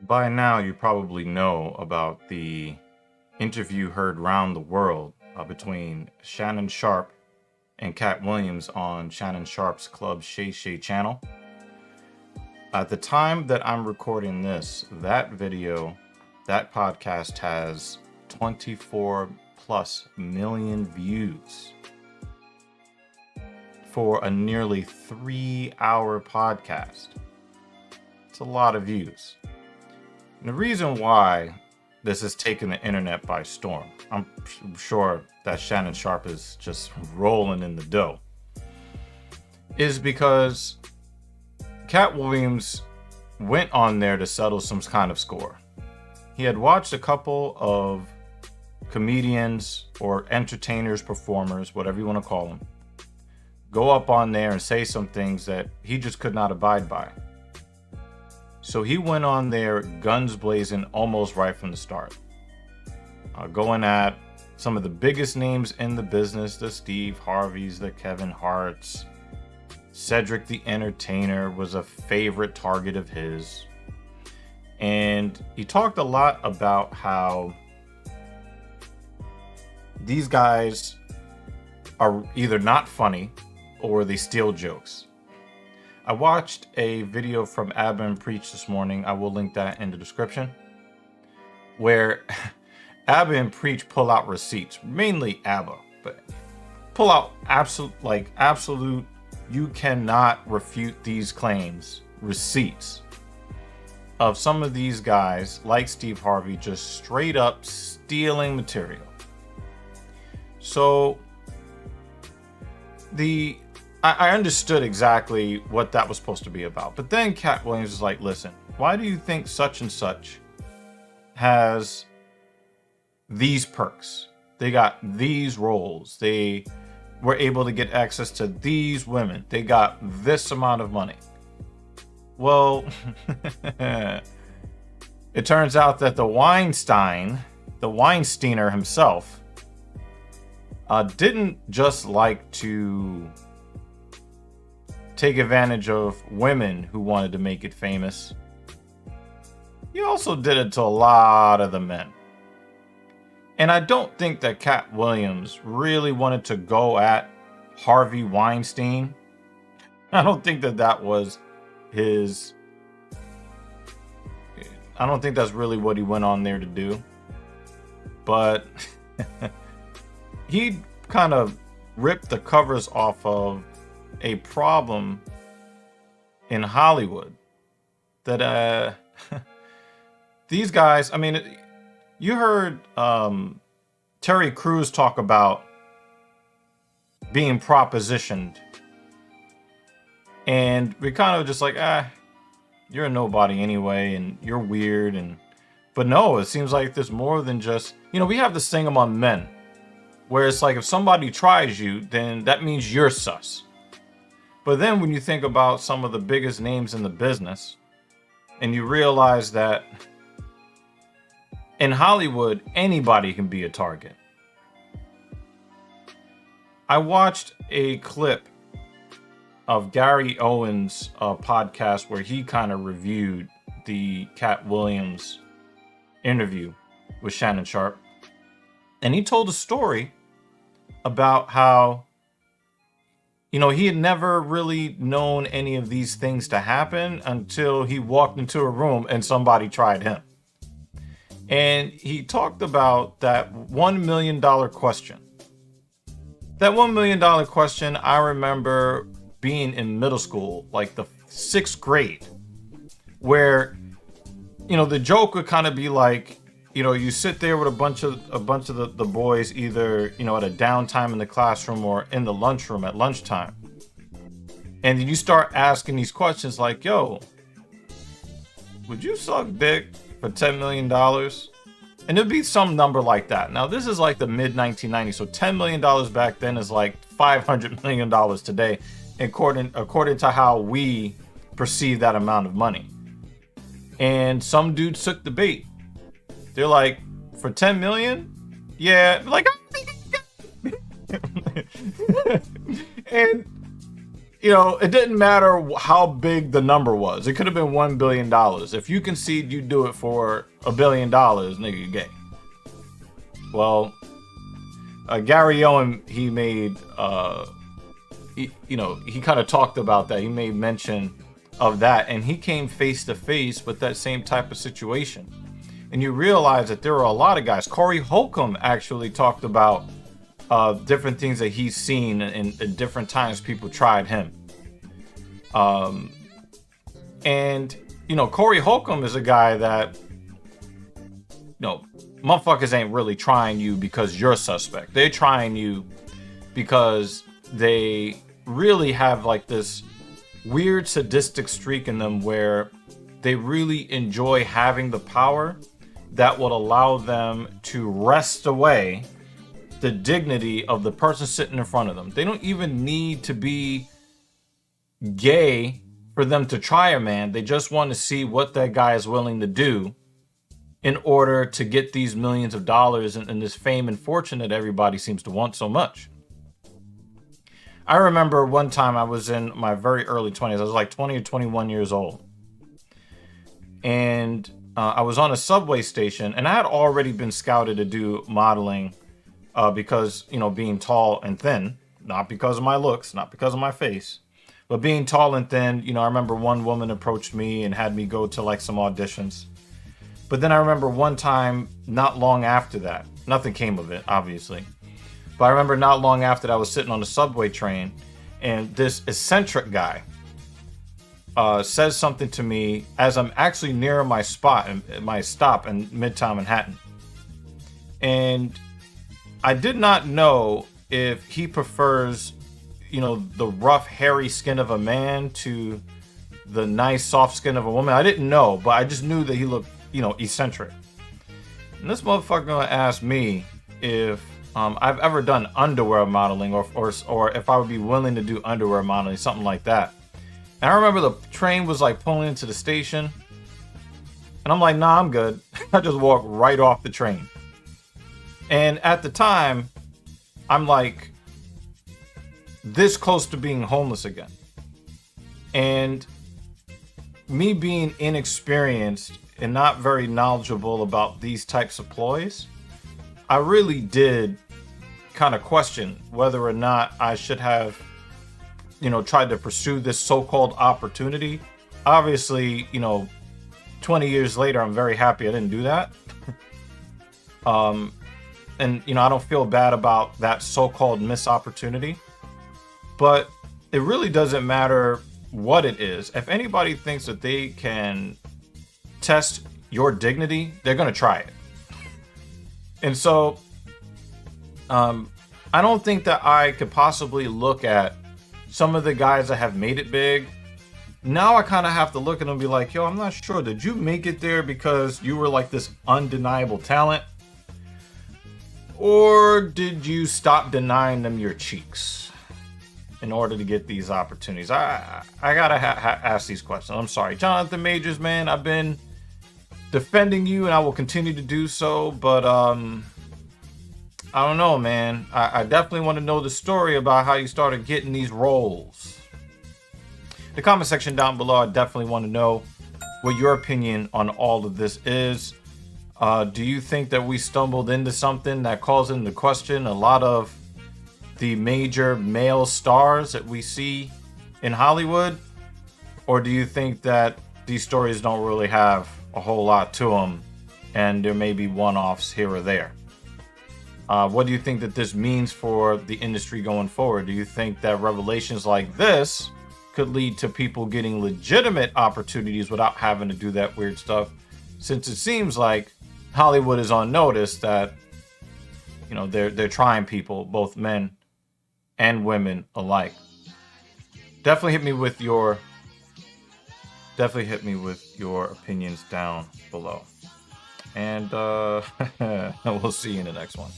By now, you probably know about the interview heard round the world between Shannon Sharpe and Katt Williams on Shannon Sharpe's Club Shay channel. At the time that I'm recording this, that podcast has 24 plus million views for a nearly 3-hour podcast. It's a lot of views. And the reason why this has taken the internet by storm, I'm sure that Shannon Sharpe is just rolling in the dough, is because Katt Williams went on there to settle some kind of score. He had watched a couple of comedians or entertainers, performers, whatever you want to call them, go up on there and say some things that he just could not abide by. So he went on there guns blazing almost right from the start. Going at some of the biggest names in the business, the Steve Harveys, the Kevin Harts. Cedric the Entertainer was a favorite target of his. And he talked a lot about how these guys are either not funny or they steal jokes. I watched a video from Abba and Preach this morning. I will link that in the description, where Abba and Preach pull out receipts, mainly Abba, but pull out absolute, you cannot refute these claims, receipts of some of these guys like Steve Harvey just straight up stealing material. So I understood exactly what that was supposed to be about. But then Katt Williams is like, listen, why do you think such and such has these perks? They got these roles. They were able to get access to these women. They got this amount of money. Well, it turns out that the Weinsteiner himself, didn't just like to take advantage of women who wanted to make it famous. He also did it to a lot of the men. And I don't think that Katt Williams really wanted to go at Harvey Weinstein. I don't think that was his... I don't think that's really what he went on there to do. But he kind of ripped the covers off of a problem in Hollywood that these guys, I mean, you heard Terry Crews talk about being propositioned, and we kind of just like, you're a nobody anyway, and you're weird, but no, it seems like there's more than just, we have this thing among men where it's like if somebody tries you, then that means you're sus. But then when you think about some of the biggest names in the business, and you realize that in Hollywood, anybody can be a target. I watched a clip of Gary Owen's podcast where he kind of reviewed the Katt Williams interview with Shannon Sharpe. And he told a story about how he had never really known any of these things to happen until he walked into a room and somebody tried him. And he talked about that $1 million question. That $1 million question, I remember being in middle school, like the 6th grade, where, the joke would kind of be like, you sit there with a bunch of the boys, either, at a downtime in the classroom or in the lunchroom at lunchtime. And then you start asking these questions like, yo, would you suck dick for $10 million? And it'd be some number like that. Now, this is like the mid 1990s. So $10 million back then is like $500 million today, according to how we perceive that amount of money. And some dudes took the bait. They're like, for 10 million? Yeah. Like, and it didn't matter how big the number was. It could have been $1 billion. If you concede you do it for $1 billion, nigga, you're gay. Well, Gary Owen, he made, he kind of talked about that. He made mention of that, and he came face to face with that same type of situation. And you realize that there are a lot of guys. Corey Holcomb actually talked about different things that he's seen in different times people tried him. And Corey Holcomb is a guy that, motherfuckers ain't really trying you because you're a suspect. They're trying you because they really have like this weird sadistic streak in them where they really enjoy having the power that would allow them to wrest away the dignity of the person sitting in front of them. They don't even need to be gay for them to try a man. They just want to see what that guy is willing to do in order to get these millions of dollars and this fame and fortune that everybody seems to want so much. I remember one time I was in my very early 20s. I was like 20 or 21 years old. And I was on a subway station, and I had already been scouted to do modeling because, being tall and thin, not because of my looks, not because of my face, but being tall and thin. I remember one woman approached me and had me go to like some auditions. But then I remember one time, not long after that, nothing came of it, obviously. But I remember not long after that, I was sitting on the subway train, and this eccentric guy says something to me as I'm actually near my stop in Midtown Manhattan. And I did not know if he prefers, the rough, hairy skin of a man to the nice, soft skin of a woman. I didn't know, but I just knew that he looked, eccentric. And this motherfucker asked me if I've ever done underwear modeling or if I would be willing to do underwear modeling, something like that. And I remember the train was like pulling into the station, and I'm like, nah, I'm good. I just walked right off the train. And at the time, I'm like this close to being homeless again. And me being inexperienced and not very knowledgeable about these types of ploys, I really did kind of question whether or not I should have, tried to pursue this so-called opportunity. Obviously, 20 years later, I'm very happy I didn't do that. And, I don't feel bad about that so-called missed opportunity. But it really doesn't matter what it is. If anybody thinks that they can test your dignity, they're going to try it. And so, I don't think that I could possibly look at some of the guys that have made it big. Now I kind of have to look at them and be like, yo, I'm not sure. Did you make it there because you were like this undeniable talent? Or did you stop denying them your cheeks in order to get these opportunities? I gotta ask these questions. I'm sorry, Jonathan Majors, man. I've been defending you and I will continue to do so, but I don't know, man. I definitely want to know the story about how you started getting these roles. The comment section down below, I definitely want to know what your opinion on all of this is. Do you think that we stumbled into something that calls into question a lot of the major male stars that we see in Hollywood? Or do you think that these stories don't really have a whole lot to them and there may be one-offs here or there? What do you think that this means for the industry going forward? Do you think that revelations like this could lead to people getting legitimate opportunities without having to do that weird stuff? Since it seems like Hollywood is on notice that, they're trying people, both men and women alike. Definitely hit me with your opinions down below. And we'll see you in the next one.